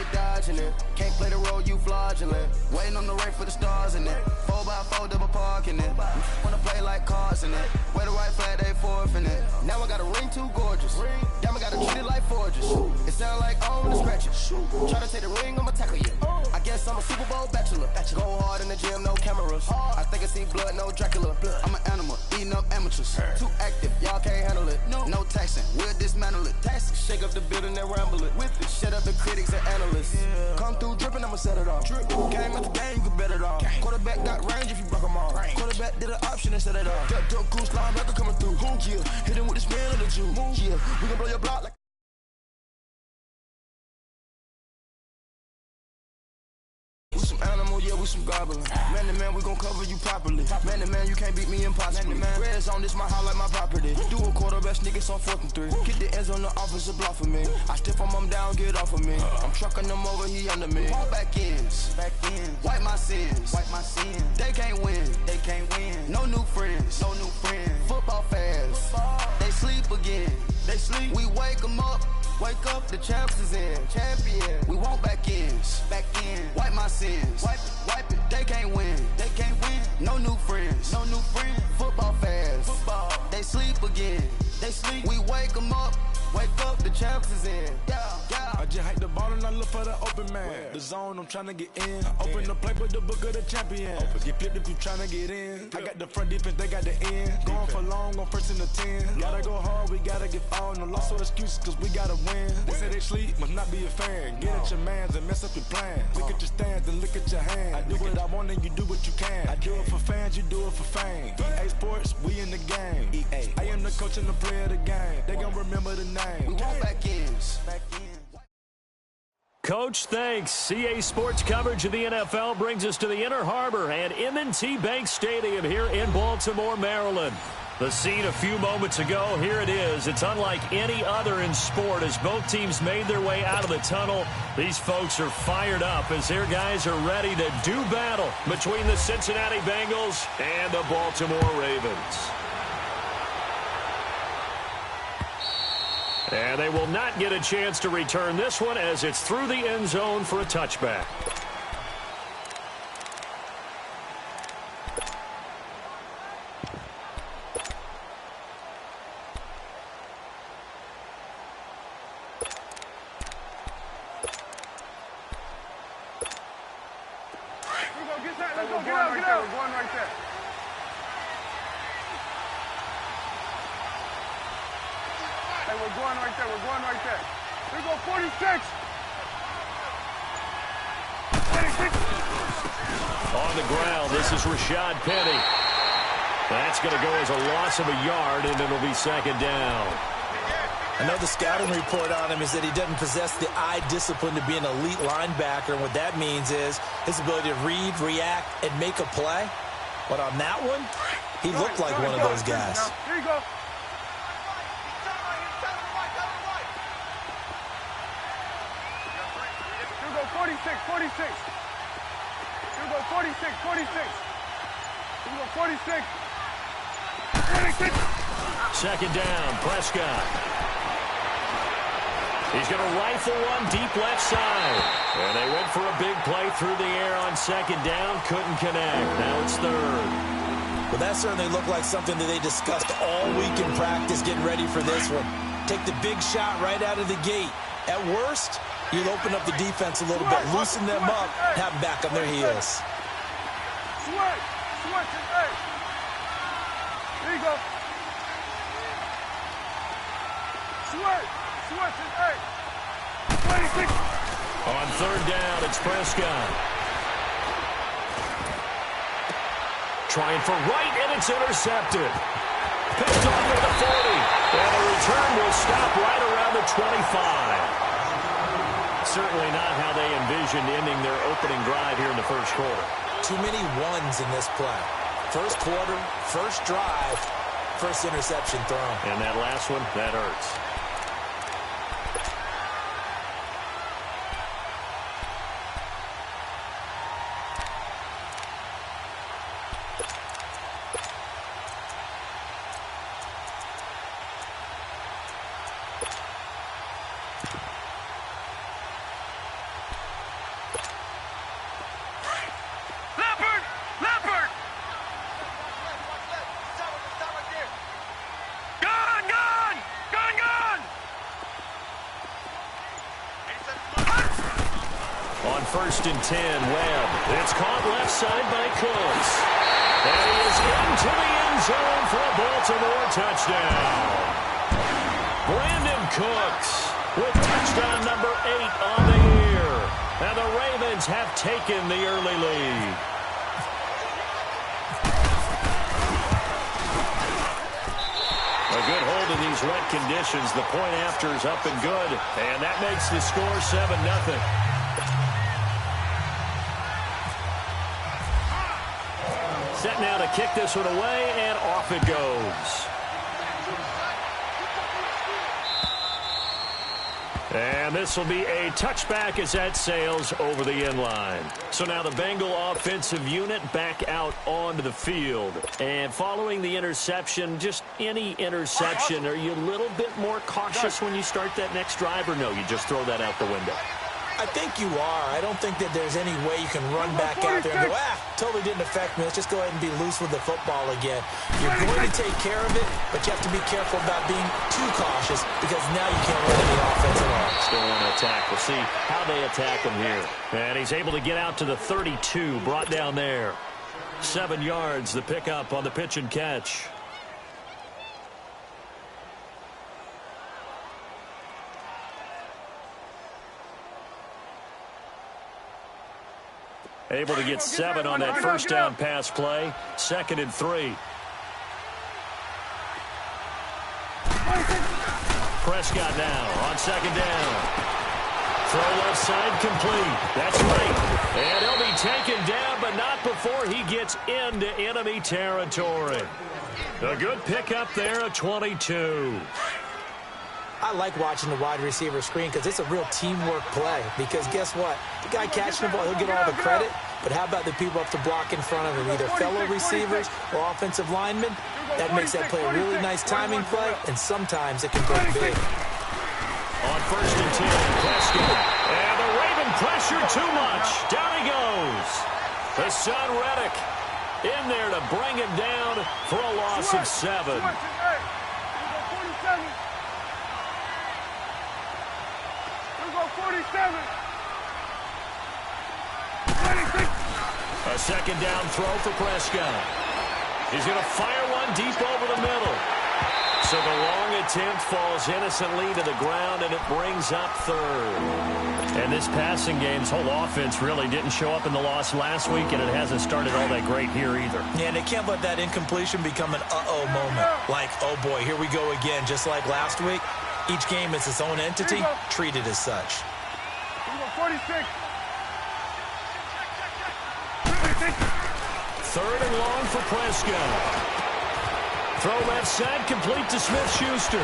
ain't dodging it. Can't play the role, you fraudulent. Waiting on the rain for the stars in it. 4x4 double parking it. Wanna play like cars in it. Wear the white flag, they forfeit it. Now I got a ring too gorgeous. Damn, I gotta treat it like forges. It sound like I wanna scratch it. Try to take the ring, I'ma tackle you. I guess I'm a Super Bowl bachelor. Go hard in the gym, no cameras. I think I see blood, no Dracula. I'm an animal, eating up amateurs. Too active, y'all can't handle it. No taxing, we'll dismantle it. Shake up the building and ramble it. Whip it, shut up the critics and analysts. Come through dripping, I'ma set it off. Game at the game, you can bet it off. Quarterback got range if you broke them off. Quarterback did an option and set it off. Duck, goose, linebacker coming through. Yeah, hit him with the spin of the Jew. Yeah, we gon' blow your block like. We some animal, yeah, we some goblin. Man to man, we gon' cover you properly. Man to man, you can't beat me impossibly. Reds on this, my house like my property. Do a quarterback, niggas on 4th and 3. Get the ends on the offensive block for me. I stiff on them down, get off of me. I'm trucking them over, he under me. Walk back ends, wipe my sins, They can't win, No new friends, Football fans, they sleep again. We wake them up. Wake up, the champs is in. Champion. We want back ends. Wipe my sins. Wipe it. They can't win. No new friends. Football fans. They sleep again. We wake them up. Wake up, the champs is in. I just hike the ball and I look for the open man. The zone, I'm trying to get in. Open the play with the book of the champion. Get flipped if you trying to get in. I got the front defense, they got the end. Going for long, on 1st and 10. Gotta go hard, we gotta give all. No loss or excuses, cause we gotta win. They say they sleep, must not be a fan. Get at your mans and mess up your plan. Look at your stands and look at your hands. I do what I want and you do what you can. I do it for fans, you do it for fame. EA Sports, we in the game. I am the coach and the player of the game. They gon' remember the name. We want back ends. Coach, thanks. CA Sports coverage of the NFL brings us to the Inner Harbor and M&T Bank Stadium here in Baltimore, Maryland. The scene a few moments ago, here it is. It's unlike any other in sport as both teams made their way out of the tunnel. These folks are fired up as their guys are ready to do battle between the Cincinnati Bengals and the Baltimore Ravens. And they will not get a chance to return this one as it's through the end zone for a touchback. We're going right there. Here we go, 46. On the ground, this is Rashad Penny. That's going to go as a loss of a yard, and it'll be 2nd down. I know the scouting report on him is that he doesn't possess the eye discipline to be an elite linebacker, and what that means is his ability to read, react, and make a play. But on that one, he looked like one of those guys. Here you go. Here we go, 46. Here we go, 46. Here we go, 46. 46. 2nd down, Prescott. He's going to rifle one deep left side. And they went for a big play through the air on 2nd down. Couldn't connect. Now it's 3rd. Well, that certainly looked like something that they discussed all week in practice getting ready for this one. Take the big shot right out of the gate. At worst, you'll open up the defense a little bit, loosen them up, and have them back on their heels. Switch, hey. Here you go. Switch, hey. 26. On 3rd down, it's Prescott. Trying for right, and it's intercepted. Picked off at the 40. And the return will stop right around the 25. Certainly not how they envisioned ending their opening drive here in the 1st quarter. Too many ones in this play. 1st quarter, 1st drive, 1st interception thrown. And that last one, that hurts. 1st and 10. Webb. It's caught left side by Cooks. And he is into the end zone for a Baltimore touchdown. Brandon Cooks with touchdown number 8 on the year. And the Ravens have taken the early lead. A good hold in these wet conditions. The point after is up and good. And that makes the score 7-0. Set now to kick this one away, and off it goes. And this will be a touchback as that sails over the end line. So now the Bengal offensive unit back out onto the field. And following the interception, just any interception, are you a little bit more cautious when you start that next drive, or no, you just throw that out the window? I think you are. I don't think that there's any way you can run back out there and go, totally didn't affect me. Let's just go ahead and be loose with the football again. You're going to take care of it, but you have to be careful about being too cautious because now you can't run any offense at all. Still want to attack. We'll see how they attack him here. And he's able to get out to the 32, brought down there. 7 yards, the pickup on the pitch and catch. Able to get 7 on that first down pass play. 2nd and 3. Prescott now on 2nd down. Throw left side complete. That's right. And he'll be taken down, but not before he gets into enemy territory. A good pickup there at 22. I like watching the wide receiver screen because it's a real teamwork play. Because guess what? The guy catching the ball, he'll get all the credit. But how about the people up to block in front of him, either fellow receivers or offensive linemen? That makes that play a really nice timing play, and sometimes it can break big. On 1st and 10, Prescott. And the Raven pressure too much. Down he goes. The son Reddick in there to bring him down for a loss of 7. A 2nd down throw for Prescott. He's going to fire one deep over the middle. So the long attempt falls innocently to the ground, and it brings up 3rd. And this passing game's whole offense really didn't show up in the loss last week, and it hasn't started all that great here either. Yeah, and they can't let that incompletion become an uh-oh moment. Like, oh boy, here we go again, just like last week. Each game is its own entity, treated as such. 46. 3rd and long for Prescott. Throw left side complete to Smith-Schuster.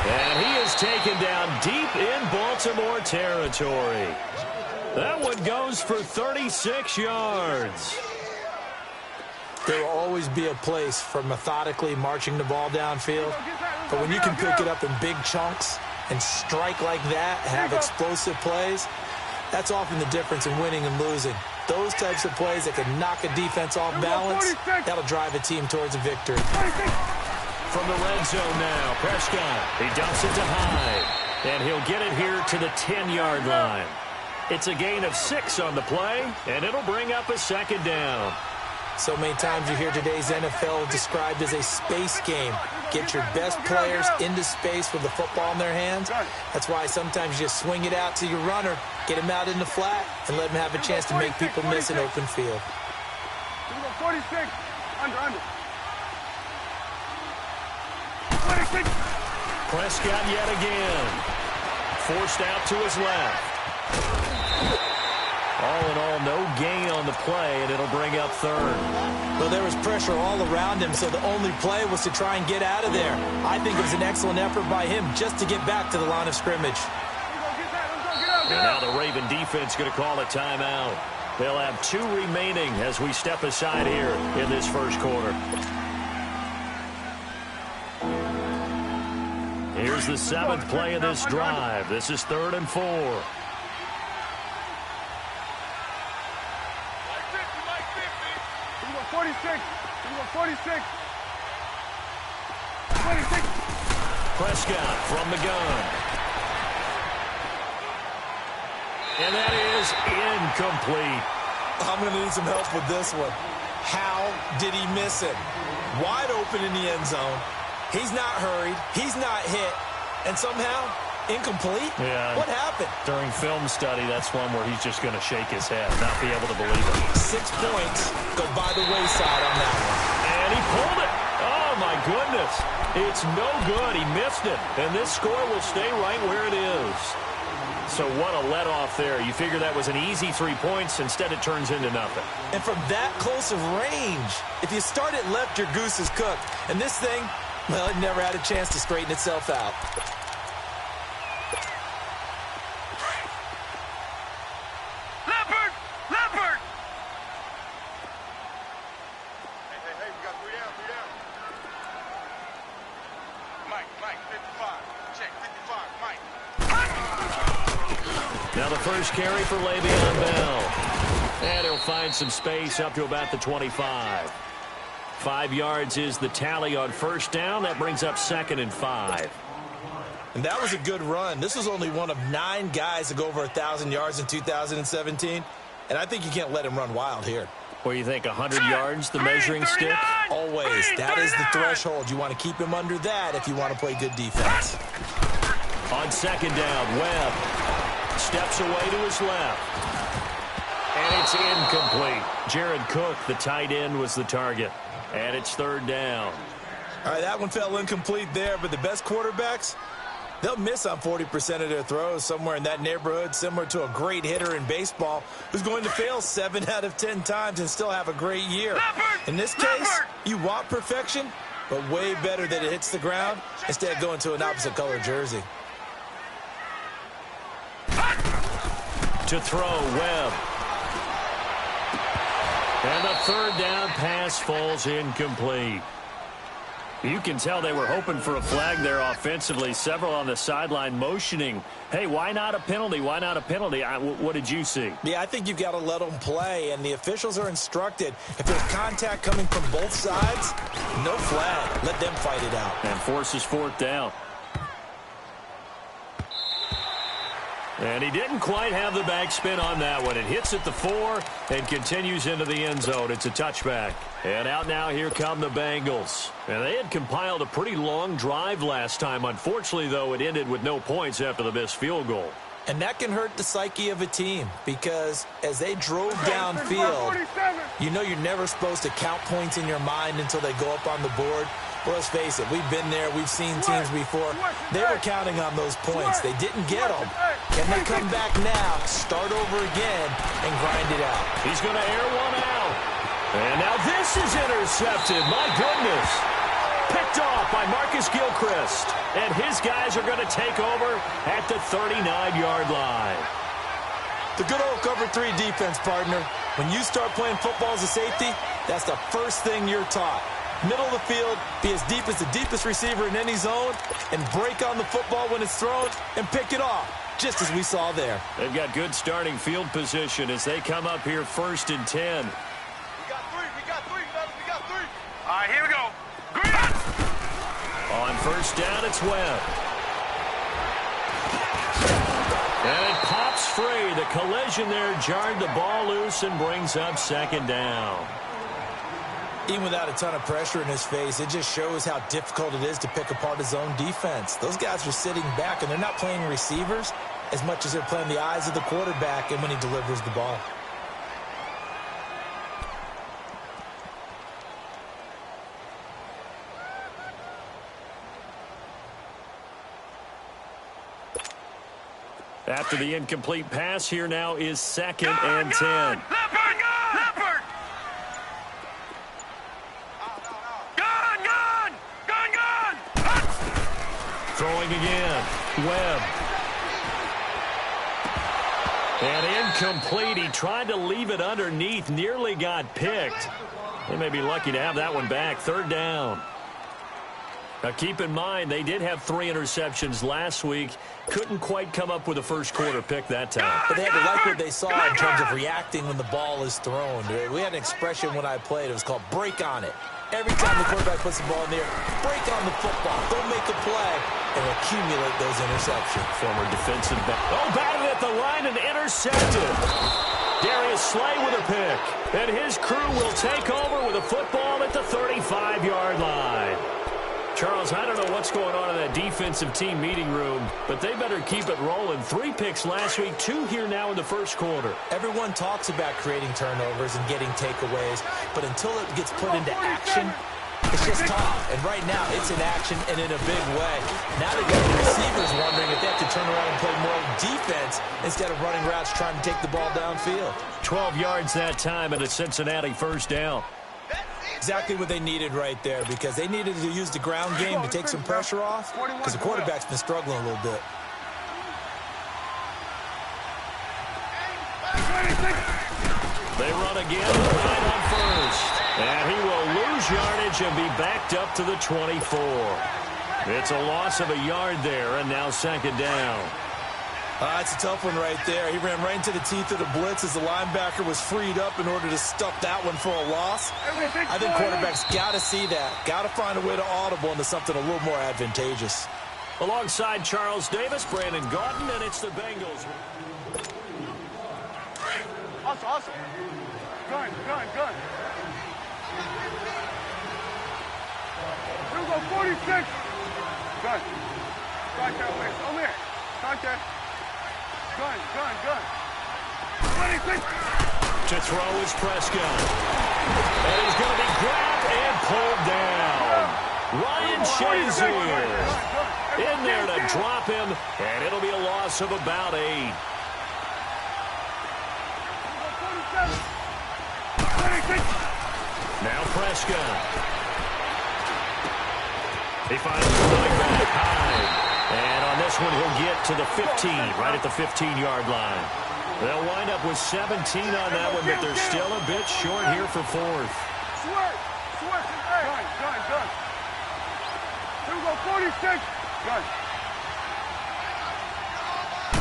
And he is taken down deep in Baltimore territory. That one goes for 36 yards. There will always be a place for methodically marching the ball downfield. But when you can pick it up in big chunks and strike like that, have explosive plays, that's often the difference in winning and losing. Those types of plays that can knock a defense off balance, that'll drive a team towards a victory. From the red zone now, Prescott. He dumps it to Hyde. And he'll get it here to the 10-yard line. It's a gain of 6 on the play, and it'll bring up a 2nd down. So many times you hear today's NFL described as a space game. Get your best players into space with the football in their hands. That's why sometimes you just swing it out to your runner, get him out in the flat, and let him have a chance to make people miss an open field. 46. Under. 26. Prescott yet again. Forced out to his left. All in all, no gain on the play, and it'll bring up 3rd. Well, there was pressure all around him, so the only play was to try and get out of there. I think it was an excellent effort by him just to get back to the line of scrimmage. And now the Raven defense going to call a timeout. They'll have 2 remaining as we step aside here in this first quarter. Here's the 7th play of this drive. This is 3rd and 4. 46. 46. Prescott from the gun. And that is incomplete. I'm going to need some help with this one. How did he miss it? Wide open in the end zone. He's not hurried. He's not hit. And somehow, incomplete? Yeah. What happened? During film study, that's one where he's just going to shake his head, not be able to believe it. 6 points go by the wayside on that one. And he pulled it. Oh, my goodness. It's no good. He missed it. And this score will stay right where it is. So what a let-off there. You figure that was an easy 3 points. Instead, it turns into nothing. And from that close of range, if you start it left, your goose is cooked. And this thing, well, it never had a chance to straighten itself out. Leopard! Leopard! Hey, we got 3 down, 3 down. Mike, 55. Check, 55, Mike. Now the first carry for Le'Veon Bell. And he'll find some space up to about the 25. 5 yards is the tally on first down. That brings up 2nd and 5. And that was a good run. This was only one of 9 guys to go over 1,000 yards in 2017. And I think you can't let him run wild here. What do you think, 100 yards, the measuring stick? Always. That is the threshold. You want to keep him under that if you want to play good defense. On 2nd down, Webb steps away to his left. And it's incomplete. Jared Cook, the tight end, was the target. And it's 3rd down. All right, that one fell incomplete there, but the best quarterbacks, they'll miss on 40% of their throws, somewhere in that neighborhood, similar to a great hitter in baseball who's going to fail 7 out of 10 times and still have a great year. In this case, you want perfection, but way better that it hits the ground instead of going to an opposite color jersey. To throw, Webb. And the 3rd down pass falls incomplete. You can tell they were hoping for a flag there offensively. Several on the sideline motioning, hey, why not a penalty? Why not a penalty? What did you see? Yeah, I think you've got to let them play, and the officials are instructed. If there's contact coming from both sides, no flag. Let them fight it out. And forces 4th down. And he didn't quite have the backspin on that one. It hits at the 4 and continues into the end zone. It's a touchback. And out now, here come the Bengals. And they had compiled a pretty long drive last time. Unfortunately, though, it ended with no points after the missed field goal. And that can hurt the psyche of a team because as they drove downfield, you know you're never supposed to count points in your mind until they go up on the board. Well, let's face it, we've been there. We've seen teams before. They were counting on those points. They didn't get them. Can they come back now, start over again, and grind it out? He's going to air one out. And now this is intercepted. My goodness. Picked off by Marcus Gilchrist. And his guys are going to take over at the 39-yard line. The good old cover 3 defense, partner. When you start playing football as a safety, that's the first thing you're taught. Middle of the field, be as deep as the deepest receiver in any zone, and break on the football when it's thrown and pick it off, just as we saw there. They've got good starting field position as they come up here 1st and 10. We got 3, fellas, we got 3. All right, here we go. On 1st down, it's Webb. And it pops free. The collision there jarred the ball loose and brings up 2nd down. Even without a ton of pressure in his face, it just shows how difficult it is to pick apart his own defense. Those guys are sitting back, and they're not playing receivers as much as they're playing the eyes of the quarterback and when he delivers the ball. After the incomplete pass, here now is 2nd and 10. Throwing again. Webb. And incomplete. He tried to leave it underneath. Nearly got picked. They may be lucky to have that one back. 3rd down. Now keep in mind, they did have 3 interceptions last week. Couldn't quite come up with a first quarter pick that time. But they had to like what they saw in terms of reacting when the ball is thrown. We had an expression when I played. It was called break on it. Every time the quarterback puts the ball in the air, break on the football. Don't make a play. and accumulate those interceptions. Former defensive back. Oh, batted at the line and intercepted. Darius Slay with a pick. And his crew will take over with a football at the 35-yard line. Charles, I don't know what's going on in that defensive team meeting room, but they better keep it rolling. 3 picks last week, 2 here now in the first quarter. Everyone talks about creating turnovers and getting takeaways, but until it gets put into action, it's just tough. And right now, it's in action and in a big way. Now they've got the receivers wondering if they have to turn around and play more defense instead of running routes trying to take the ball downfield. 12 yards that time and a Cincinnati first down. Exactly what they needed right there, because they needed to use the ground game to take some pressure off, because the quarterback's been struggling a little bit. They run again, right on first. And he will lose yardage and be backed up to the 24. It's a loss of a yard there, and now second down. It's a tough one right there. He ran right into the teeth of the blitz as the linebacker was freed up in order to stuff that one for a loss. I think quarterbacks got to see that. Got to find a way to audible into something a little more advantageous. Alongside Charles Davis, Brandon Gaudin, and it's the Bengals. Awesome. Gun. Here we go, 46. Gun. Start that way. Over here. Start there. Gun. 26. To throw is Prescott. And he's going to be grabbed and pulled down. Ryan Shazier in there to drop him, and it'll be a loss of about 8. 26. Now Prescott. He finds the running back high. And on this one, he'll get to the 15, right at the 15-yard line. They'll wind up with 17 on that one, but they're still a bit short here for fourth. Swerve. Gun. Here we go, 46. Gun.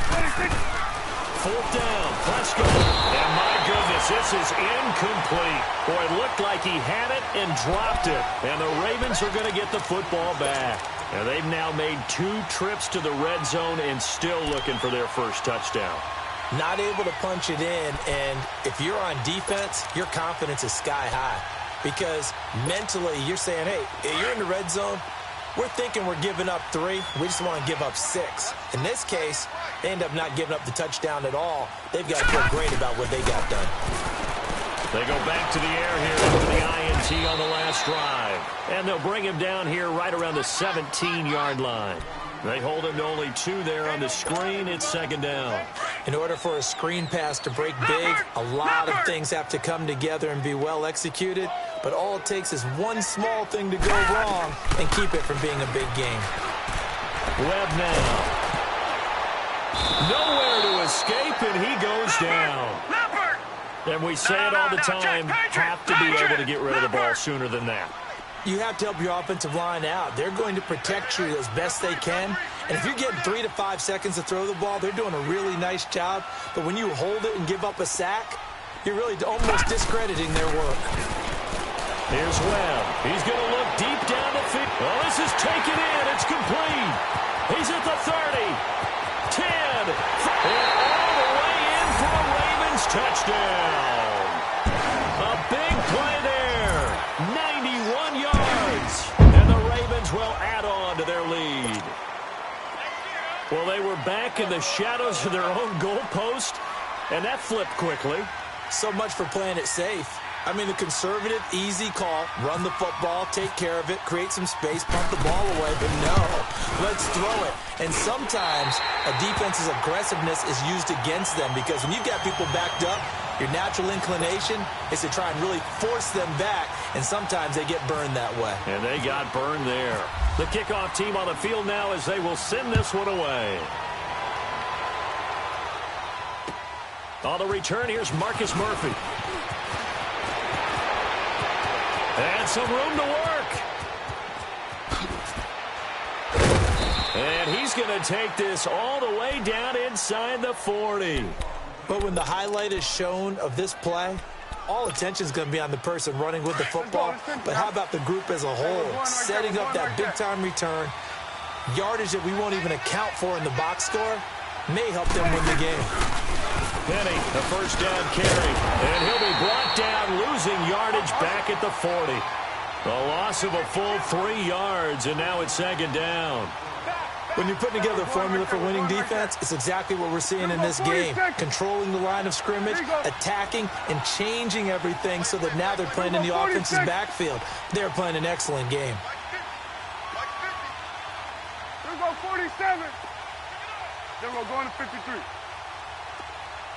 26. Fourth down, Prescott. And my goodness, this is incomplete. Boy, it looked like he had it and dropped it. And the Ravens are going to get the football back. And they've now made 2 trips to the red zone and still looking for their first touchdown. Not able to punch it in, and if you're on defense, your confidence is sky high. Because mentally, you're saying, hey, you're in the red zone. We're thinking we're giving up 3. We just want to give up 6. In this case, they end up not giving up the touchdown at all. They've got to feel great about what they got done. They go back to the air here after the INT on the last drive. And they'll bring him down here right around the 17-yard line. They hold him to only 2 there on the screen. It's second down. In order for a screen pass to break big, a lot of things have to come together and be well executed. But all it takes is one small thing to go wrong and keep it from being a big game. Webb now. Nowhere to escape, and he goes down. And we say it all the time, have to be able to get rid of the ball sooner than that. You have to help your offensive line out. They're going to protect you as best they can. And if you're getting 3 to 5 seconds to throw the ball, they're doing a really nice job. But when you hold it and give up a sack, you're really almost discrediting their work. Here's Webb. He's going to look deep down the field. Well, this is taken in. It's complete. He's at the 30. 10. And all the way in for a Ravens touchdown. A big play there. 91 yards. And the Ravens will add on to their lead. Well, they were back in the shadows of their own goalpost, and that flipped quickly. So much for playing it safe. I mean, the conservative, easy call, run the football, take care of it, create some space, pump the ball away, but no, let's throw it. And sometimes a defense's aggressiveness is used against them because when you've got people backed up, your natural inclination is to try and really force them back, and sometimes they get burned that way. And they got burned there. The kickoff team on the field now as they will send this one away. On the return, here's Marcus Murphy. And some room to work. And he's going to take this all the way down inside the 40. But when the highlight is shown of this play, all attention is going to be on the person running with the football. But how about the group as a whole, setting up that big-time return, Yardage that we won't even account for in the box score may help them win the game. Penny, the first down carry. And he'll be brought down, losing yardage back at the 40. A loss of a full 3 yards, and now it's second down. When you're putting together a formula for winning defense, it's exactly what we're seeing in this game. Controlling the line of scrimmage, attacking, and changing everything so that now they're playing in the offense's backfield. They're playing an excellent game. Here we go, 47. Then we'll go into 53.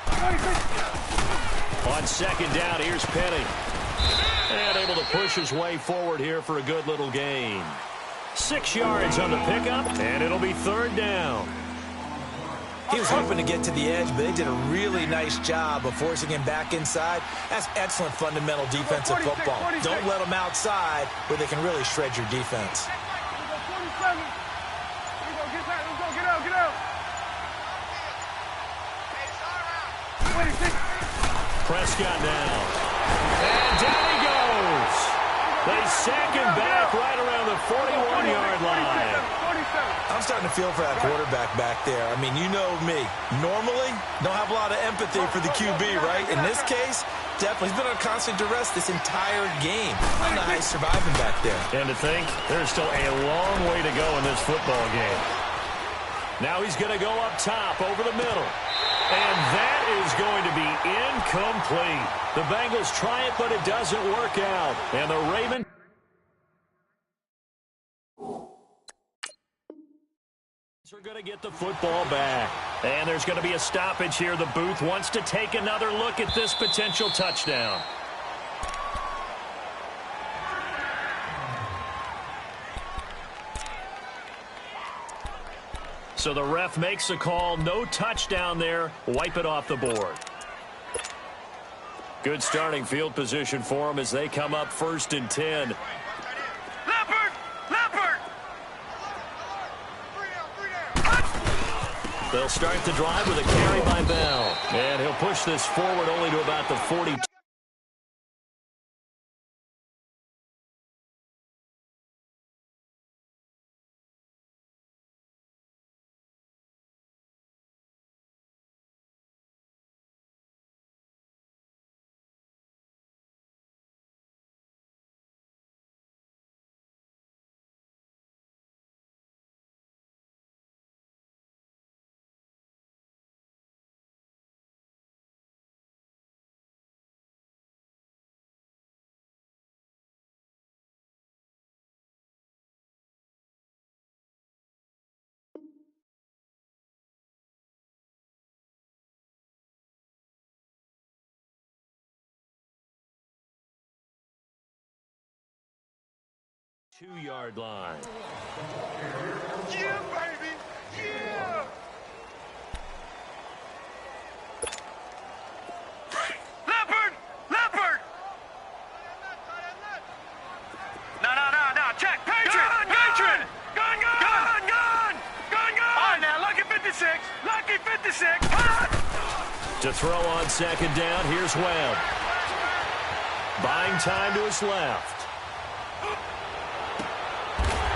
26. On second down, here's Penny. And able to push his way forward here for a good little gain. 6 yards on the pickup, and it'll be third down. He was hoping to get to the edge, but they did a really nice job of forcing him back inside. That's excellent fundamental defensive football. Don't let them outside where they can really shred your defense. 47. Here we go, get out, get out. 26. Prescott now. And down he goes. They sack him back right around the 41-yard line. I'm starting to feel for that quarterback back there. I mean, you know me. Normally, don't have a lot of empathy for the QB, right? In this case, definitely. He's been on constant duress this entire game. I don't know how he's surviving back there. And to think, there's still a long way to go in this football game. Now he's going to go up top over the middle. And that is going to be incomplete. The Bengals try it, but it doesn't work out. And the Ravens are going to get the football back. And there's going to be a stoppage here. The booth wants to take another look at this potential touchdown. So the ref makes a call. No touchdown there. Wipe it off the board. Good starting field position for them as they come up 1st and 10. Leopard! They'll start the drive with a carry by Bell. And he'll push this forward only to about the 42. Two-yard line. Yeah, baby! Yeah! Leopard! No. Check! Patron! Gun! All right, now, lucky 56! To throw on second down, here's Webb. Buying time to his left.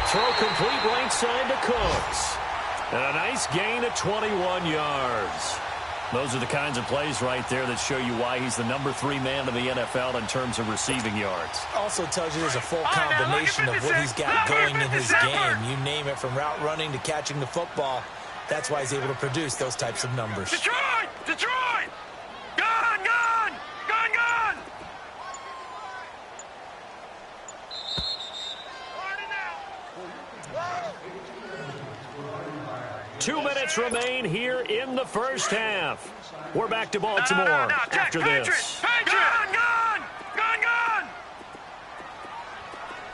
Throw complete right side to Cooks. And a nice gain of 21 yards. Those are the kinds of plays right there that show you why he's the number 3 man in the NFL in terms of receiving yards. Also tells you there's a full combination of what he's got going in his game. You name it, from route running to catching the football. That's why he's able to produce those types of numbers. Detroit! Gun! 2 minutes remain here in the first half. We're back to Baltimore after this. Gun!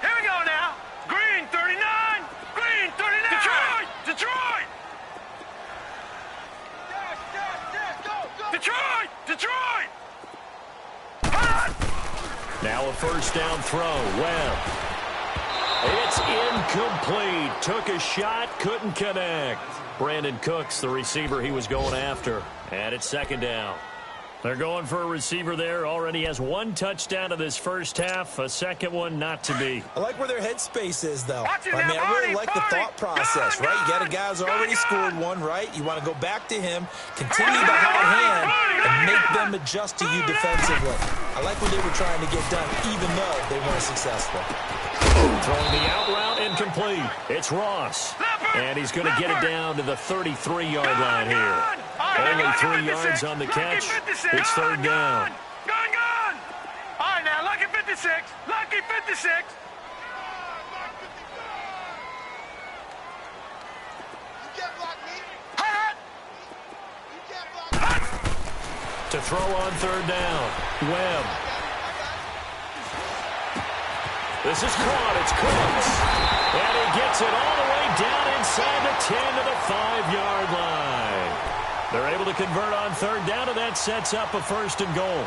Here we go now. Green 39. Detroit! Detroit! Now a first down throw. Webb. It's incomplete. Took a shot, couldn't connect. Brandon Cooks, the receiver he was going after. And it's second down. They're going for a receiver there. Already has one touchdown in this first half. A second one not to be. I like where their headspace is, though. I really like the thought process, right? You got a guy who's already scored one, right? You want to go back to him, continue the hot hand, and make them adjust to you defensively. I like what they were trying to get done, even though they weren't successful. Throwing the out route incomplete. It's Ross. And he's going to get it down to the 33-yard line here. Only 3 yards on the catch. It's third down. Gone. All right, now, lucky 56. Lucky 56. To throw on third down. Webb. This is caught. It's Cooks. And he gets it all the way down inside the 10 to the 5-yard line. They're able to convert on third down, and that sets up a first and goal.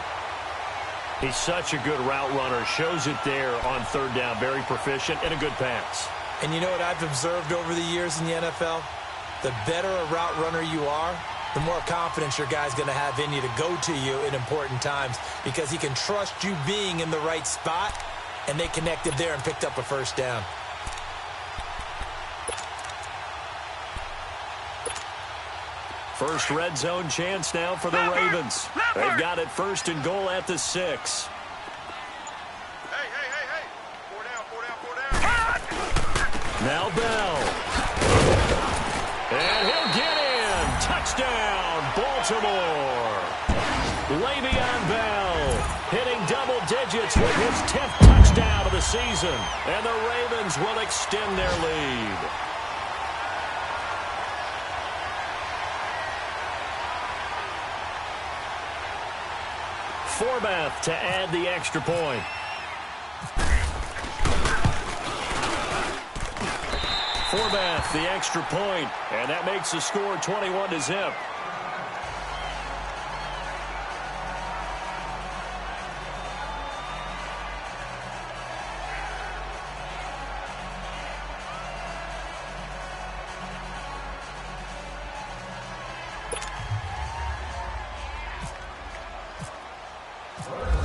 He's such a good route runner. Shows it there on third down. Very proficient and a good pass. And you know what I've observed over the years in the NFL? The better a route runner you are, the more confidence your guy's going to have in you to go to you in important times because he can trust you being in the right spot, and they connected there and picked up a first down. First red zone chance now for the Ravens. They've got it first and goal at the 6. Hey. 4 down. Now Bell. And he'll get in. Touchdown, Baltimore. Le'Veon Bell hitting double digits with his 10th touchdown of the season. And the Ravens will extend their lead. Forbath to add the extra point. Forbath, the extra point, and that makes the score 21-0.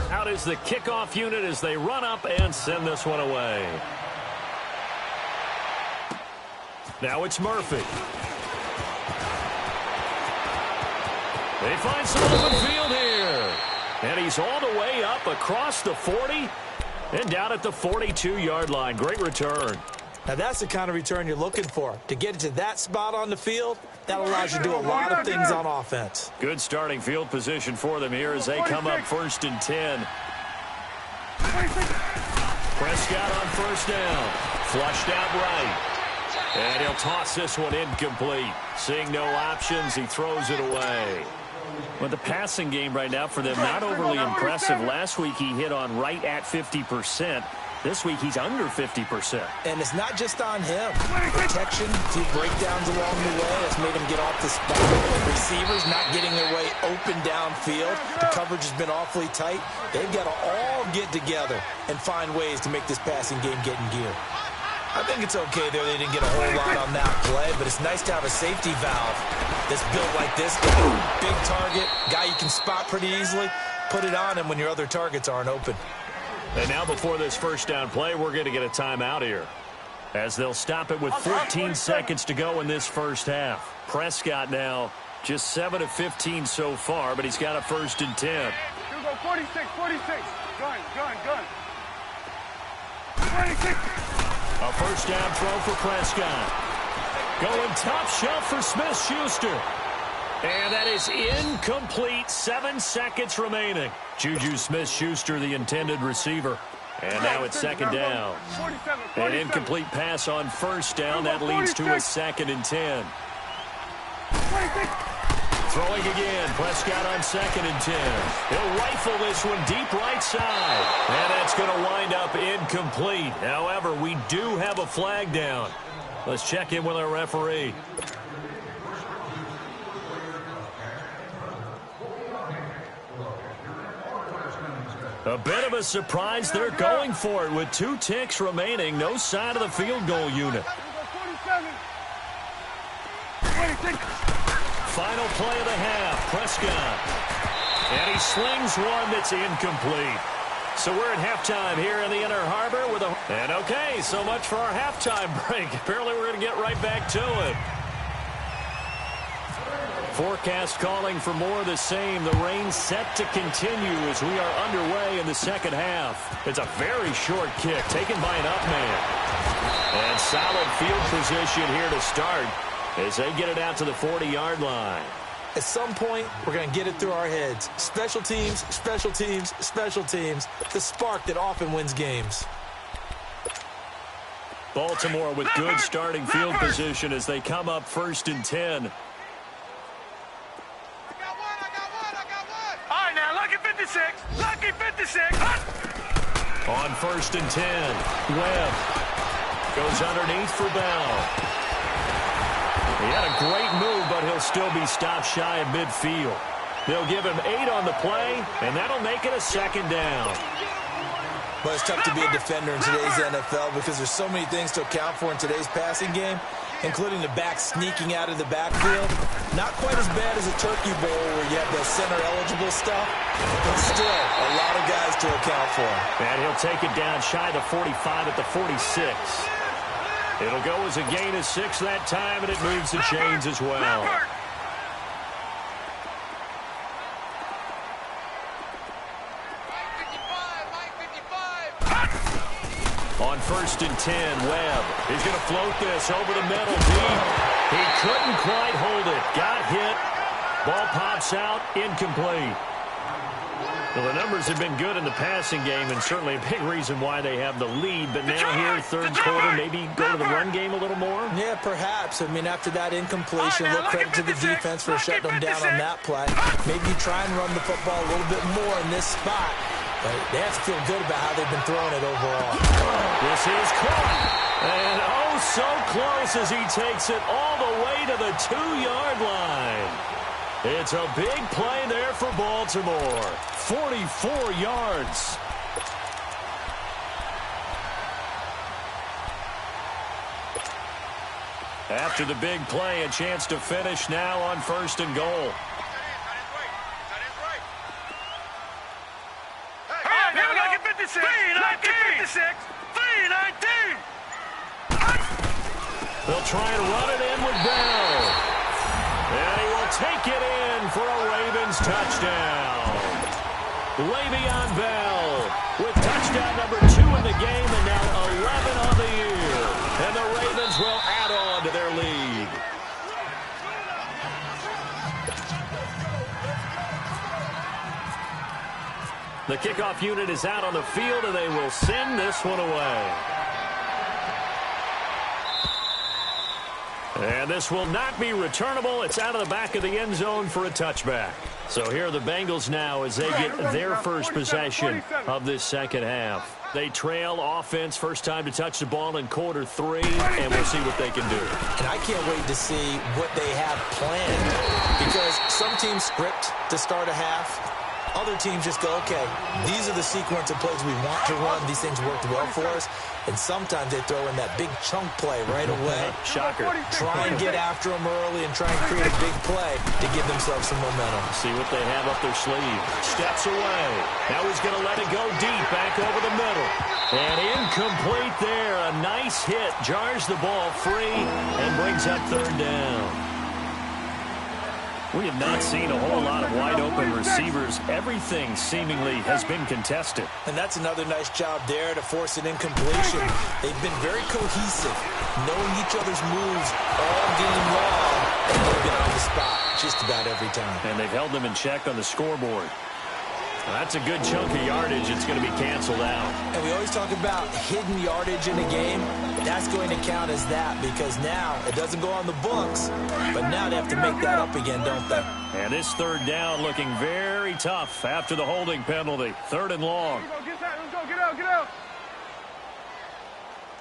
Out is the kickoff unit as they run up and send this one away. Now it's Murphy. They find some open field here. And he's all the way up across the 40 and down at the 42-yard line. Great return. Now that's the kind of return you're looking for. To get it to that spot on the field, that allows you to do a lot of things on offense. Good starting field position for them here as they come up first and 10. Prescott on first down. Flushed out right. And he'll toss this one incomplete. Seeing no options, he throws it away. Well, the passing game right now for them, not overly impressive. Last week he hit on right at 50%. This week he's under 50%. And it's not just on him. Protection, a few breakdowns along the way that's made him get off the spot. Receivers not getting their way open downfield. The coverage has been awfully tight. They've got to all get together and find ways to make this passing game get in gear. I think it's okay there. They didn't get a whole lot on that play, but it's nice to have a safety valve that's built like this guy. Big target, guy you can spot pretty easily. Put it on him when your other targets aren't open. And now before this first down play, we're going to get a timeout here, as they'll stop it with 14 seconds to go in this first half. Prescott now just 7 of 15 so far, but he's got a first and 10. You go 46. Gun. 46. A first down throw for Prescott. Going top shelf for Smith-Schuster. And that is incomplete. 7 seconds remaining. Juju Smith-Schuster, the intended receiver. And now it's second down. An incomplete pass on first down. That leads to a second and 10. Throwing again. Prescott on second and 10. He'll rifle this one deep right side. And that's going to wind up incomplete. However, we do have a flag down. Let's check in with our referee. A bit of a surprise. They're going for it with 2 ticks remaining. No sign of the field goal unit. Final play of the half. Prescott And he slings one that's incomplete. So we're at halftime here in the Inner Harbor with a... And okay, so much for our halftime break. Apparently we're going to get right back to it. Forecast calling for more of the same. The rain set to continue as we are underway in the second half. It's a very short kick taken by an up man. And solid field position here to start as they get it out to the 40-yard line. At some point, we're going to get it through our heads. Special teams, special teams, special teams. The spark that often wins games. Baltimore with good starting field position as they come up 1st and 10. All right, now, lucky 56. Lucky 56. On 1st and 10, Webb goes underneath for Bell. He had a great move, but he'll still be stopped shy of midfield. They'll give him 8 on the play, and that'll make it a 2nd down. But it's tough to be a defender in today's NFL because there's so many things to account for in today's passing game, including the back sneaking out of the backfield. Not quite as bad as a turkey bowl where you have the center-eligible stuff, but still a lot of guys to account for. And he'll take it down shy of the 45 at the 46. It'll go as a gain of 6 that time, and it moves the chains as well. On 1st and 10, Webb is going to float this over the middle deep. He couldn't quite hold it. Got hit. Ball pops out. Incomplete. Well, the numbers have been good in the passing game, and certainly a big reason why they have the lead. But now here, 3rd quarter, maybe go to the run game a little more? Yeah, perhaps. I mean, after that incompletion, a little credit to the defense for shutting them down on that play. Maybe you try and run the football a little bit more in this spot. But they have to feel good about how they've been throwing it overall. This is caught. And oh, so close as he takes it all the way to the 2-yard line. It's a big play there for Baltimore. 44 yards. After the big play, a chance to finish now on 1st and goal. Lucky 56. Lucky 56. 319. They'll try and run it in with Bell. And he will take it in for a Ravens touchdown. Le'Veon Bell with touchdown number 2 in the game and now 11 on the year. And the Ravens will add on to their lead. The kickoff unit is out on the field, and they will send this one away. And this will not be returnable. It's out of the back of the end zone for a touchback. So here are the Bengals now as they get their first possession of this second half. They trail offense, first time to touch the ball in quarter 3, and we'll see what they can do. And I can't wait to see what they have planned, because some teams script to start a half. Other teams just go, okay, these are the sequence of plays we want to run. These things worked well for us. And sometimes they throw in that big chunk play right away. Shocker. Try and get after them early and try and create a big play to give themselves some momentum. See what they have up their sleeve. Steps away. Now he's going to let it go deep, back over the middle. And incomplete there. A nice hit. Jars the ball free and brings up 3rd down. We have not seen a whole lot of wide-open receivers. Everything seemingly has been contested. And that's another nice job there to force an incompletion. They've been very cohesive, knowing each other's moves all game long, and they've been on the spot just about every time. And they've held them in check on the scoreboard. That's a good chunk of yardage. It's going to be canceled out. And we always talk about hidden yardage in a game. That's going to count as that, because now it doesn't go on the books, but now they have to make that up again, don't they? And this 3rd down looking very tough after the holding penalty. 3rd and long. Let's go, get out, get out.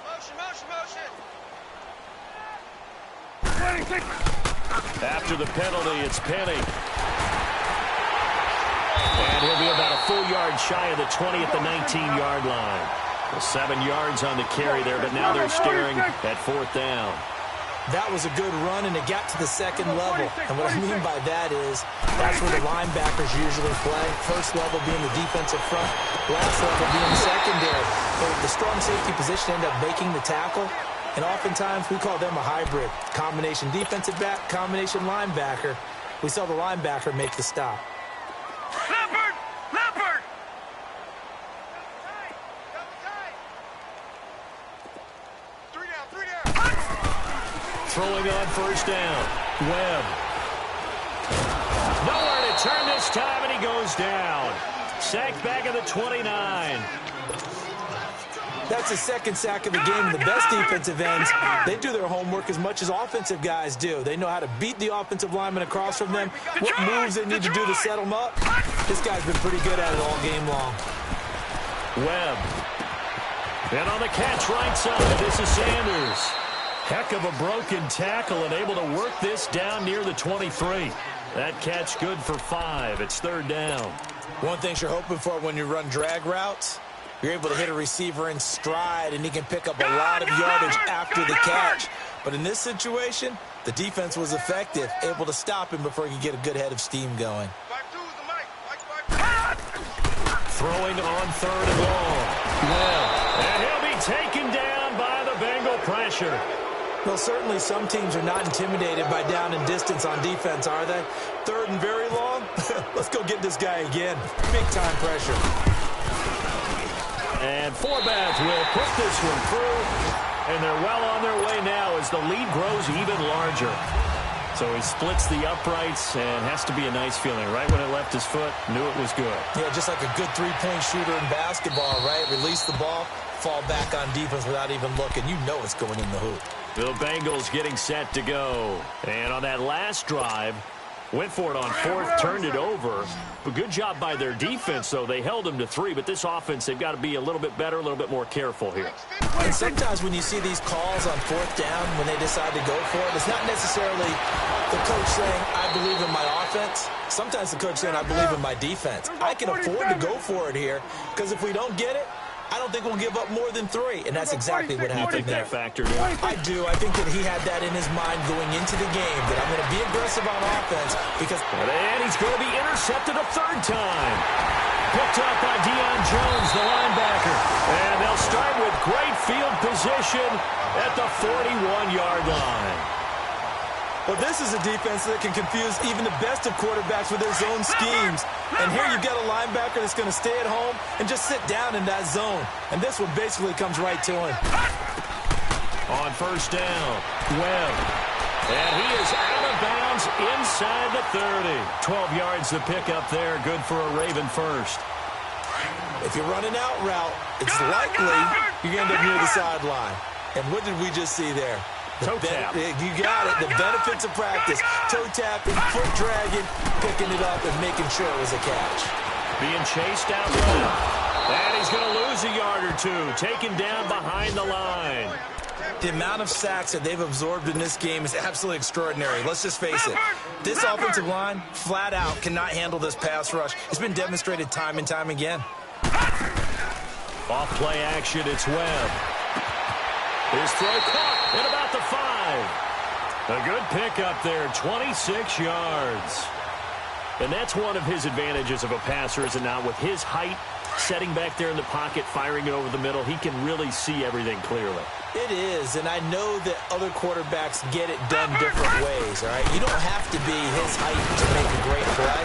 Motion. After the penalty, it's Penny. And he'll be about a full yard shy of the 20 at the 19-yard line. Well, 7 yards on the carry there, but now they're staring at 4th down. That was a good run, and it got to the second level. And what I mean by that is that's where the linebackers usually play. First level being the defensive front, last level being the secondary. But the strong safety position ended up making the tackle, and oftentimes we call them a hybrid. Combination defensive back, combination linebacker. We saw the linebacker make the stop. Leopard! Leopard! Three down. Throwing on first down. Webb. Nowhere to turn this time, and he goes down. Sacked back at the 29. That's the second sack of the game. The best defensive ends, they do their homework as much as offensive guys do. They know how to beat the offensive lineman across from them, what moves they need to do to set them up. This guy's been pretty good at it all game long. Webb. And on the catch right side, this is Sanders. Heck of a broken tackle and able to work this down near the 23. That catch good for 5. It's third down. One thing you're hoping for when you run drag routes, you're able to hit a receiver in stride, and he can pick up a lot of yardage after the catch. But in this situation, the defense was effective, able to stop him before he could get a good head of steam going. Throwing on third and long. Well, and he'll be taken down by the Bengal pressure. Well, certainly some teams are not intimidated by down and distance on defense, are they? Third and very long? Let's go get this guy again. Big-time pressure. And Forbath will put this one through, and they're well on their way now as the lead grows even larger. So he splits the uprights and has to be a nice feeling. Right when it left his foot, knew it was good. Yeah, just like a good three-point shooter in basketball, right? Release the ball, fall back on defense without even looking. You know it's going in the hoop. The Bengals getting set to go. And on that last drive, went for it on fourth, turned it over. A good job by their defense, though. They held them to 3, but this offense, they've got to be a little bit better, a little bit more careful here. And sometimes when you see these calls on fourth down, when they decide to go for it, it's not necessarily the coach saying, I believe in my offense. Sometimes the coach saying, I believe in my defense. I can afford to go for it here, because if we don't get it, I don't think we'll give up more than 3, and that's exactly what happened there. That factored in. I do. I think that he had that in his mind going into the game, that I'm going to be aggressive on offense because... And he's going to be intercepted a third time. Picked up by Deion Jones, the linebacker. And they'll start with great field position at the 41-yard line. Well, this is a defense that can confuse even the best of quarterbacks with their zone schemes. And here you've got a linebacker that's going to stay at home and just sit down in that zone. And this one basically comes right to him. On first down, Webb. And he is out of bounds inside the 30. 12 yards to pick up there. Good for a Raven first. If you're running out route, it's likely you're going to end up near the sideline. And what did we just see there? Toe tap. You got it. The benefits of practice. Toe tapping, foot dragging, picking it up, and making sure it was a catch. Being chased out left. And he's going to lose a yard or 2. Taken down behind the line. The amount of sacks that they've absorbed in this game is absolutely extraordinary. Let's just face it. This offensive line, flat out, cannot handle this pass rush. It's been demonstrated time and time again. Off play action, it's Webb. His throw caught at about the 5. A good pickup there, 26 yards. And that's one of his advantages of a passer, is it not? With his height, setting back there in the pocket, firing it over the middle, he can really see everything clearly. It is, and I know that other quarterbacks get it done different ways, all right? You don't have to be his height to make a great play.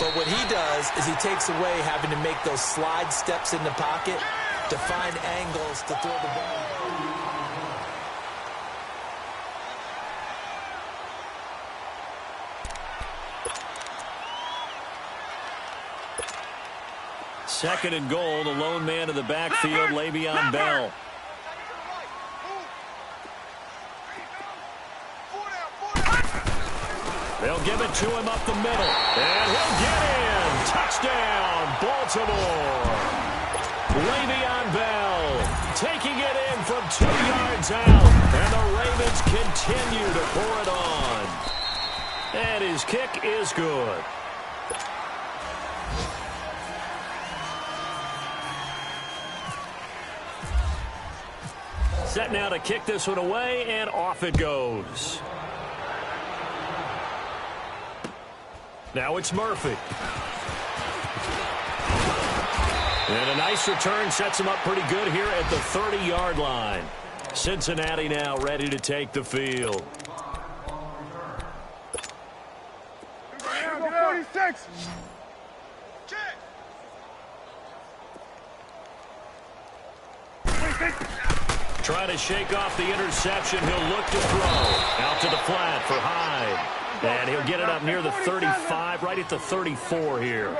But what he does is he takes away having to make those slide steps in the pocket to find angles to throw the ball. Second and goal, the lone man in the backfield, Le'Veon Bell. They'll give it to him up the middle. And he'll get in. Touchdown, Baltimore. Le'Veon Bell taking it in from 2 yards out. And the Ravens continue to pour it on. And his kick is good. set now to kick this one away, and off it goes. Now it's Murphy. And a nice return sets him up pretty good here at the 30-yard line. Cincinnati now ready to take the field. 46. Trying to shake off the interception. He'll look to throw. Out to the flat for Hyde. And he'll get it up near the 35, right at the 34 here.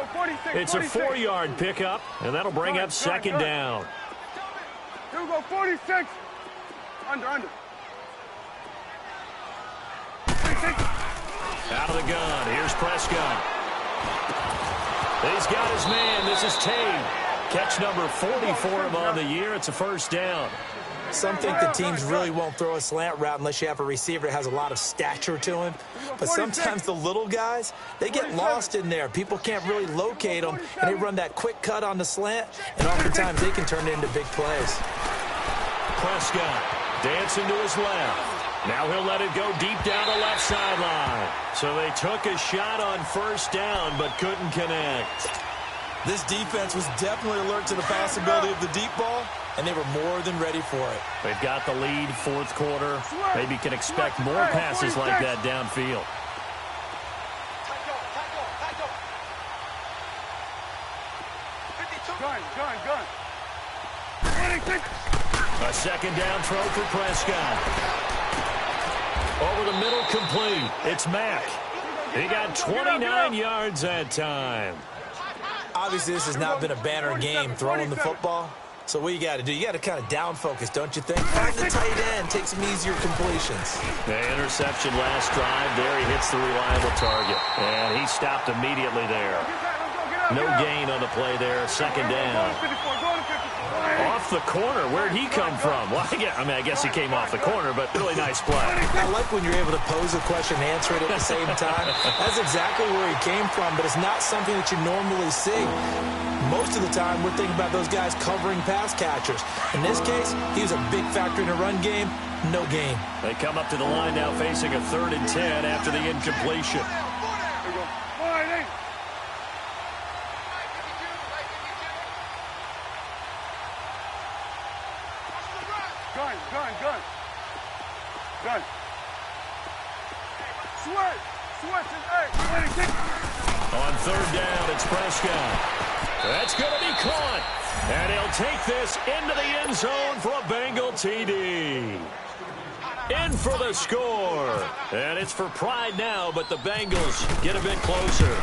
It's a 4-yard pickup, and that'll bring up second down. Here we go, 46. Under. 46. Out of the gun. Here's Prescott. He's got his man. This is Tate. Catch number 40 for him on the year. It's a first down. Some think the teams really won't throw a slant route unless you have a receiver that has a lot of stature to him. But sometimes the little guys, they get lost in there. People can't really locate them, and they run that quick cut on the slant, and oftentimes they can turn it into big plays. Prescott dancing to his left. Now he'll let it go deep down the left sideline. So they took a shot on first down, but couldn't connect. This defense was definitely alert to the possibility of the deep ball, and they were more than ready for it. They've got the lead, fourth quarter. Maybe can expect more passes like that downfield. A second down throw for Prescott. Over the middle, complete. It's Mack. He got 29 yards that time. Obviously, this has not been a banner game throwing the football. So what you got to do, you got to kind of down focus, don't you think? Find the tight end, take some easier completions. The interception last drive there. He hits the reliable target. And he stopped immediately there. No gain on the play there. Second down. Off the corner. Where'd he come from? Well, I guess he came off the corner, but really nice play. I like when you're able to pose a question and answer it at the same time. That's exactly where he came from, but it's not something that you normally see. Most of the time, we're thinking about those guys covering pass catchers. In this case, he was a big factor in the run game. No gain. They come up to the line now facing a 3rd and 10 after the incompletion. Gun. Switch is 8. On 3rd down, it's Prescott. That's going to be caught. And he'll take this into the end zone for a Bengal TD. In for the score. And it's for pride now, but the Bengals get a bit closer.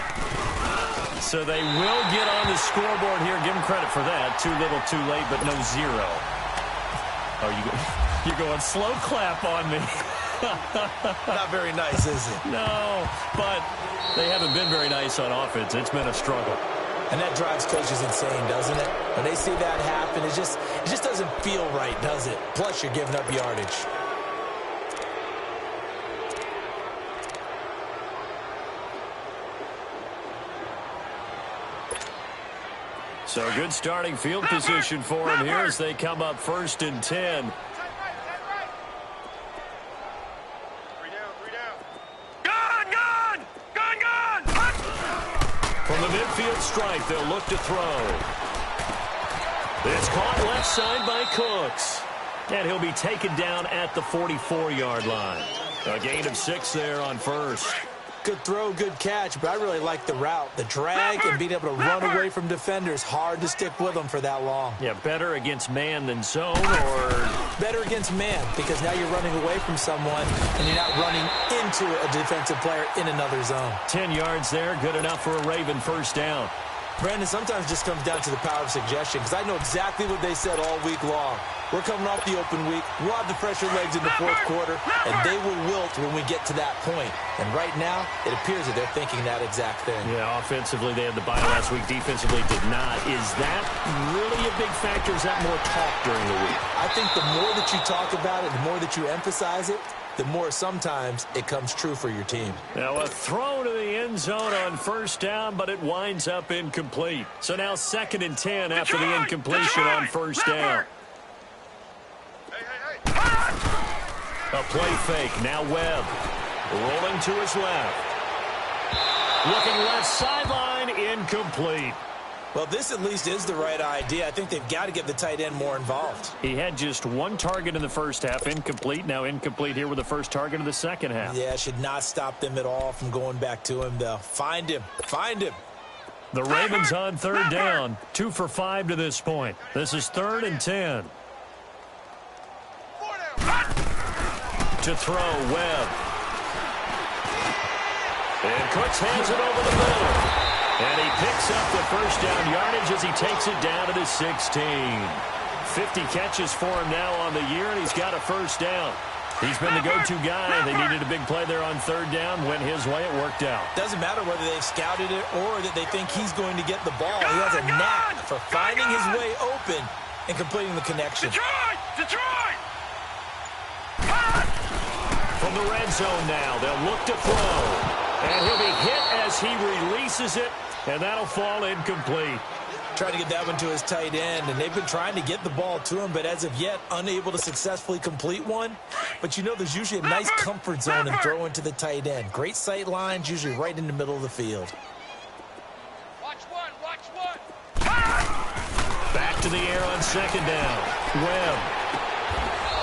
So they will get on the scoreboard here. Give them credit for that. Too little, too late, but no zero. Oh, you're going slow clap on me. Not very nice, is it? No, but they haven't been very nice on offense. It's been a struggle. And that drives coaches insane, doesn't it? When they see that happen, it just doesn't feel right, does it? Plus, you're giving up yardage. So good starting field position for him here as they come up 1st and 10. From the midfield stripe, they'll look to throw. It's caught left side by Cooks. And he'll be taken down at the 44-yard line. A gain of 6 there on first. Good throw, good catch, but I really like the route. The drag and being able to run away from defenders. Hard to stick with them for that long. Yeah, better against man than zone, or? Better against man, because now you're running away from someone and you're not running into a defensive player in another zone. 10 yards there, good enough for a Raven first down. Brandon, sometimes it just comes down to the power of suggestion, because I know exactly what they said all week long. We're coming off the open week. We'll have the fresher legs in the fourth quarter, and they will wilt when we get to that point. And right now, it appears that they're thinking that exact thing. Yeah, offensively, they had the bye last week. Defensively, did not. Is that really a big factor? Is that more talk during the week? I think the more that you talk about it, the more that you emphasize it, the more sometimes it comes true for your team. Now a throw to the end zone on first down, but it winds up incomplete. So now 2nd and 10 after the incompletion on first down. A play fake. Now Webb. Rolling to his left. Looking left sideline. Incomplete. Well, this at least is the right idea. I think they've got to get the tight end more involved. He had just one target in the first half. Incomplete. Now incomplete here with the first target of the second half. Yeah, should not stop them at all from going back to him, though. Find him. Find him. The Ravens on third down. 2 for 5 to this point. This is 3rd and 10. To throw, Webb. And Cooks hands it over the middle. And he picks up the first down yardage as he takes it down to the 16. 50 catches for him now on the year, and he's got a first down. He's been the go-to guy. They needed a big play there on third down. Went his way. It worked out. Doesn't matter whether they've scouted it or that they think he's going to get the ball. He has a knack for finding his way open and completing the connection. Detroit! From the red zone now, they'll look to throw. And he'll be hit as he releases it, and that'll fall incomplete. Trying to get that one to his tight end, and they've been trying to get the ball to him, but as of yet, unable to successfully complete one. But you know there's usually a nice comfort zone in throwing to the tight end. Great sight lines, usually right in the middle of the field. Watch one! Back to the air on second down. Webb.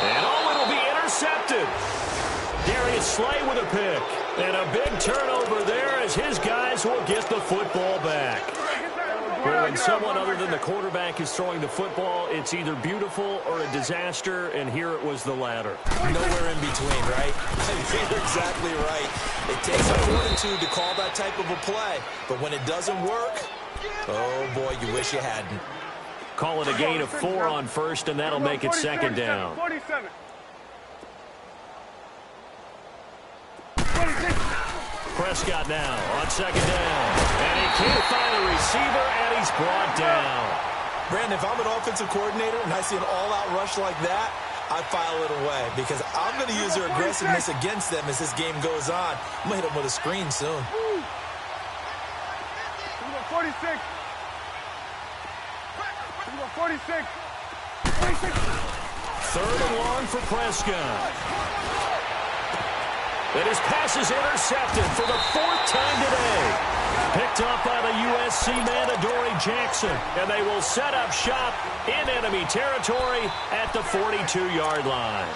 And it'll be intercepted. Darius Slay with a pick. And a big turnover there as his guys will get the football back. When someone other than the quarterback is throwing the football, it's either beautiful or a disaster, and here it was the latter. Nowhere in between, right? You're exactly right. It takes a fortitude to call that type of a play, but when it doesn't work, oh boy, you wish you hadn't. Call it a gain of 4 on first, and that'll make it second down. 47. Prescott now on second down. And he can't find a receiver, and he's brought down. Brandon, if I'm an offensive coordinator and I see an all-out rush like that, I file it away because I'm going to use their aggressiveness against them as this game goes on. I'm going to hit them with a screen soon. 46. 46. 3rd and long for Prescott. And his pass is intercepted for the 4th time today. Picked up by the USC man, Adoree Jackson. And they will set up shop in enemy territory at the 42-yard line.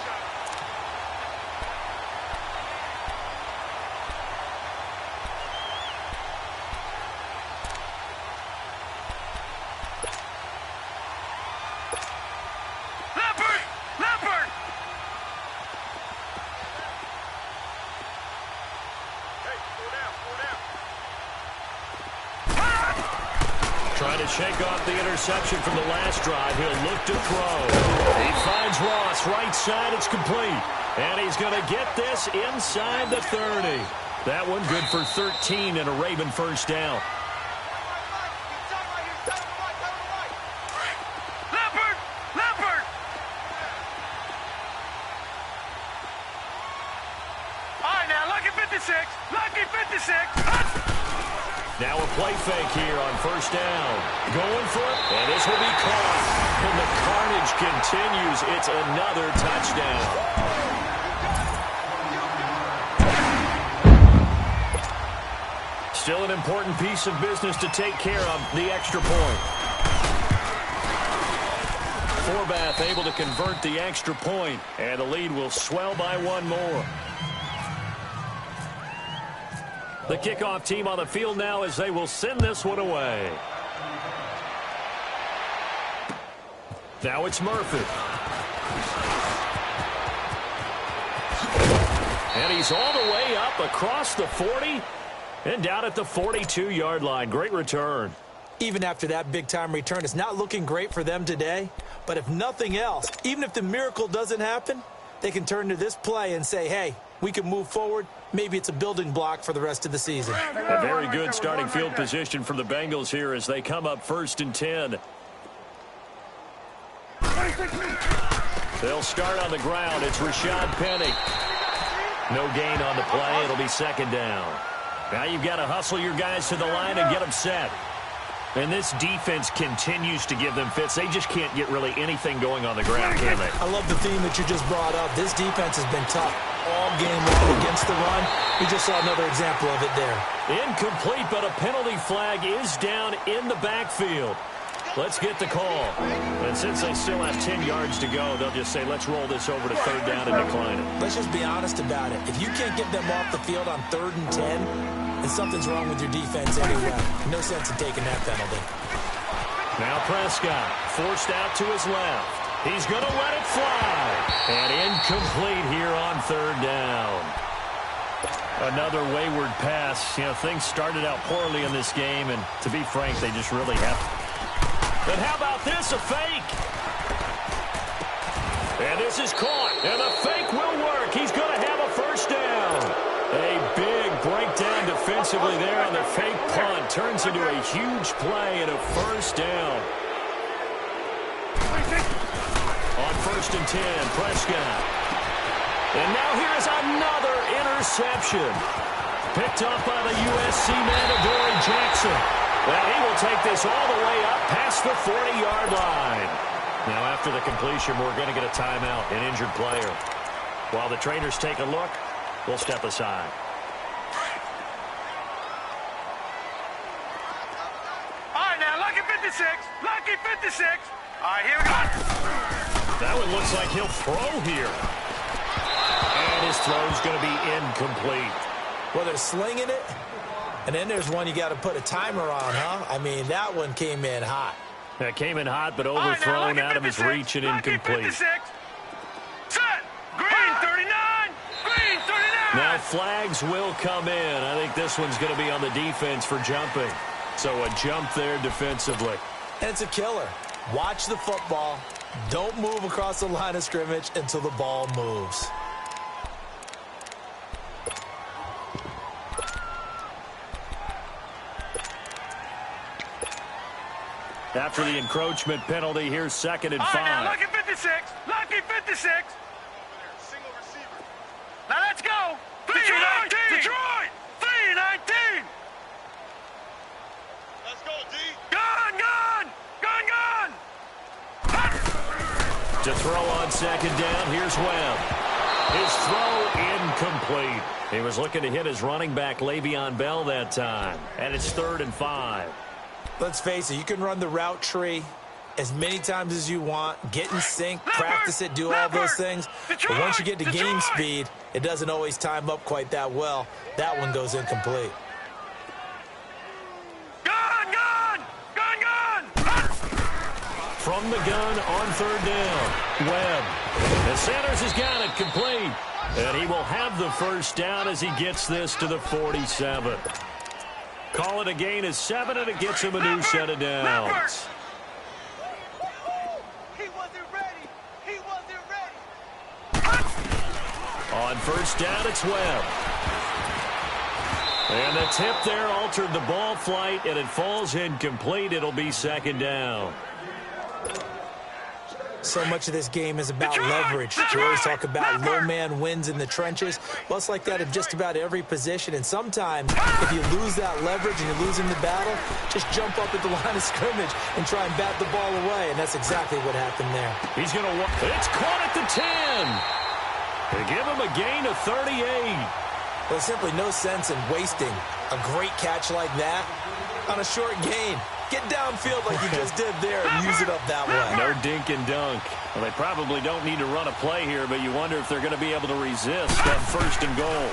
Trying to shake off the interception from the last drive. He'll look to throw. He finds Ross right side. It's complete. And he's going to get this inside the 30. That one good for 13 and a Raven first down. Leopard! All right, now, lucky 56. Lucky 56. Now a play fake here on first down. Going for it, and this will be caught. And the carnage continues. It's another touchdown. Still an important piece of business to take care of, the extra point. Forbath able to convert the extra point, and the lead will swell by 1 more. The kickoff team on the field now as they will send this one away. Now it's Murphy. And he's all the way up across the 40 and down at the 42-yard line. Great return. Even after that big-time return, it's not looking great for them today. But if nothing else, even if the miracle doesn't happen, they can turn to this play and say, hey, we can move forward. Maybe it's a building block for the rest of the season. A very good starting field position for the Bengals here as they come up 1st and 10. They'll start on the ground. It's Rashad Penny. No gain on the play. It'll be second down. Now you've got to hustle your guys to the line and get them set. And this defense continues to give them fits. They just can't get really anything going on the ground, can they? I love the theme that you just brought up. This defense has been tough all game long against the run. We just saw another example of it there. Incomplete, but a penalty flag is down in the backfield. Let's get the call. And since they still have 10 yards to go, they'll just say, let's roll this over to third down and decline it. Let's just be honest about it. If you can't get them off the field on 3rd and 10, then something's wrong with your defense anyway. No sense in taking that penalty. Now Prescott forced out to his left. He's going to let it fly. And incomplete here on 3rd down. Another wayward pass. You know, things started out poorly in this game, and to be frank, they just really have. And how about this, a fake? And this is caught, and the fake will work. He's going to have a first down. A big breakdown defensively there on the fake punt. Turns into a huge play and a first down. On 1st and 10, Prescott. And now here's another interception. Picked up by the USC man, Adoree Jackson. Well, he will take this all the way up past the 40-yard line. Now, after the completion, we're going to get a timeout, an injured player. While the trainers take a look, we'll step aside. All right, now, lucky 56. Lucky 56. All right, here we go. That one looks like he'll throw here. And his throw's going to be incomplete. Well, they're slinging it. And then there's one you got to put a timer on, huh? I mean, that one came in hot. That came in hot, but overthrown out of his reach and incomplete. Set. Green 39. Green 39. Now flags will come in. I think this one's going to be on the defense for jumping. So a jump there defensively. And it's a killer. Watch the football. Don't move across the line of scrimmage until the ball moves. After the encroachment penalty, here's 2nd and 5. All right, now, lucky 56. Lucky 56. Single receiver. Now, let's go. 319. Detroit. 319. Let's go, D. Gun. To throw on 2nd down, here's Webb. His throw incomplete. He was looking to hit his running back, Le'Veon Bell, that time. And it's 3rd and 5. Let's face it, you can run the route tree as many times as you want, get in sync, practice it, do all those things. But once you get to game speed, it doesn't always time up quite that well. That one goes incomplete. From the gun on 3rd down, Webb. And Sanders has got it complete. And he will have the first down as he gets this to the 47. Call it a gain of 7, and it gets him a new set of downs. He wasn't ready. He wasn't ready. On 1st down, it's Webb. And the tip there altered the ball flight, and it falls incomplete. It'll be 2nd down. So much of this game is about leverage. We always talk about low man wins in the trenches. Well, it's like that in just about every position. And sometimes, if you lose that leverage and you're losing the battle, just jump up at the line of scrimmage and try and bat the ball away. And that's exactly what happened there. He's going to walk. It's caught at the 10. They give him a gain of 38. There's simply no sense in wasting a great catch like that on a short gain. Get downfield like you just did there and use it up that way. No dink and dunk. Well, they probably don't need to run a play here, but you wonder if they're going to be able to resist that 1st and goal.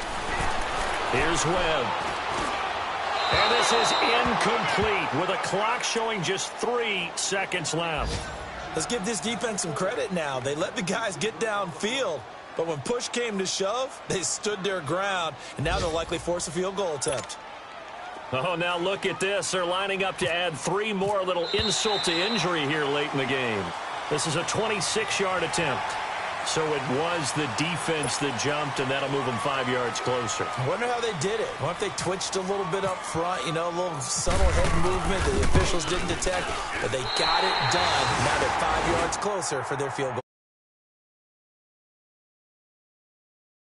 Here's Webb. And this is incomplete with a clock showing just 3 seconds left. Let's give this defense some credit now. They let the guys get downfield, but when push came to shove, they stood their ground, and now they'll likely force a field goal attempt. Oh, now look at this. They're lining up to add 3 more, a little insult to injury here late in the game. This is a 26-yard attempt. So it was the defense that jumped, and that'll move them 5 yards closer. I wonder how they did it. I wonder if they twitched a little bit up front, you know, a little subtle head movement that the officials didn't detect, but they got it done. Now they're 5 yards closer for their field goal.